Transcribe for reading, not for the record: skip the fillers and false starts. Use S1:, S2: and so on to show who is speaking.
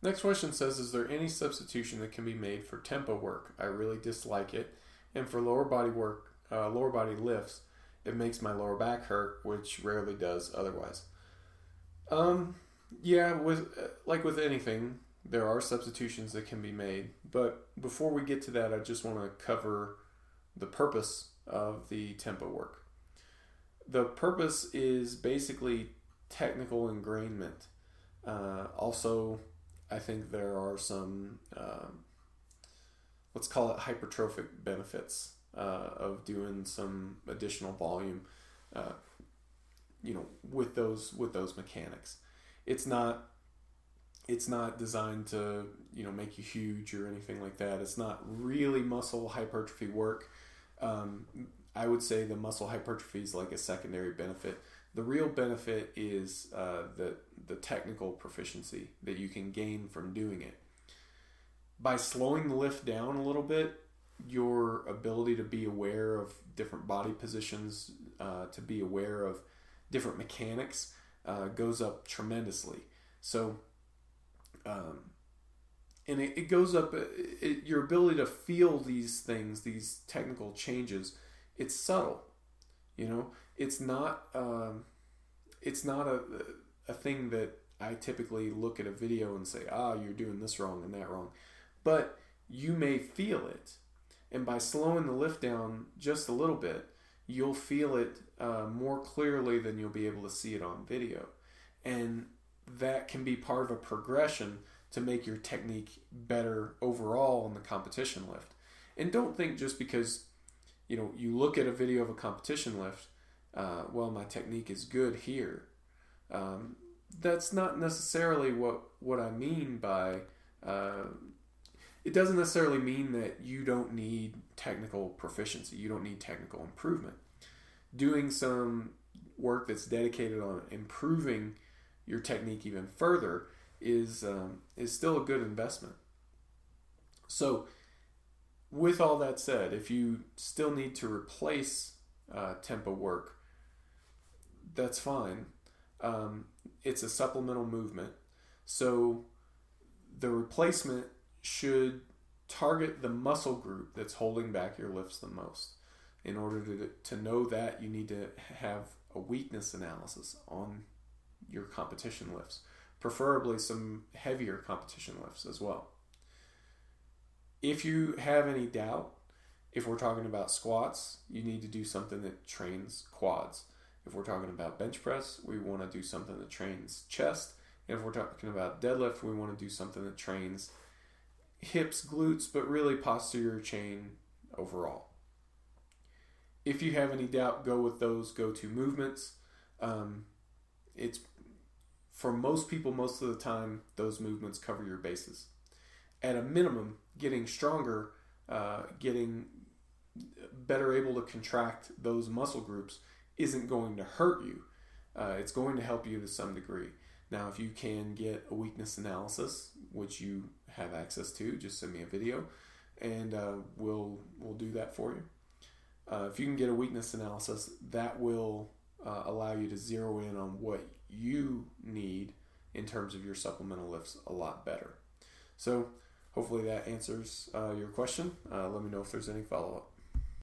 S1: Next question says, is there any substitution that can be made for tempo work? I really dislike it. And for lower body work, lower body lifts, it makes my lower back hurt, which rarely does otherwise. Um, yeah, like with anything, there are substitutions that can be made. But before we get to that, I just want to cover the purpose of the tempo work. The purpose is basically technical ingrainment. Also, I think there are some, let's call it hypertrophic benefits of doing some additional volume, uh, with those mechanics. It's not it's not designed to make you huge or anything like that. It's not really muscle hypertrophy work. Um, I would say the muscle hypertrophy is like a secondary benefit. The real benefit is the technical proficiency that you can gain from doing it. By slowing the lift down a little bit, your ability to be aware of different body positions, to be aware of different mechanics, goes up tremendously. So, um, and it goes up, your ability to feel these things, these technical changes, it's subtle. It's not a thing that I typically look at a video and say, you're doing this wrong and that wrong. But you may feel it. And by slowing the lift down just a little bit, you'll feel it more clearly than you'll be able to see it on video. And that can be part of a progression to make your technique better overall in the competition lift. And don't think just because you look at a video of a competition lift, my technique is good here. That's not necessarily what I mean by. It doesn't necessarily mean that you don't need technical proficiency. You don't need technical improvement. Doing some work that's dedicated on improving your technique even further is still a good investment. So, with all that said, if you still need to replace tempo work, that's fine. It's a supplemental movement. So the replacement should target the muscle group that's holding back your lifts the most. In order to know that, you need to have a weakness analysis on your competition lifts, preferably some heavier competition lifts as well. If you have any doubt, if we're talking about squats, you need to do something that trains quads. If we're talking about bench press, we want to do something that trains chest. And if we're talking about deadlift, we want to do something that trains hips, glutes, but really posterior chain overall. If you have any doubt, go with those go-to movements. It's for most people, most of the time, those movements cover your bases. At a minimum, getting stronger, getting better able to contract those muscle groups isn't going to hurt you. It's going to help you to some degree. Now, if you can get a weakness analysis, which you have access to, just send me a video, and we'll do that for you. If you can get a weakness analysis, that will allow you to zero in on what you need in terms of your supplemental lifts a lot better. So hopefully that answers your question. Let me know if there's any follow-up.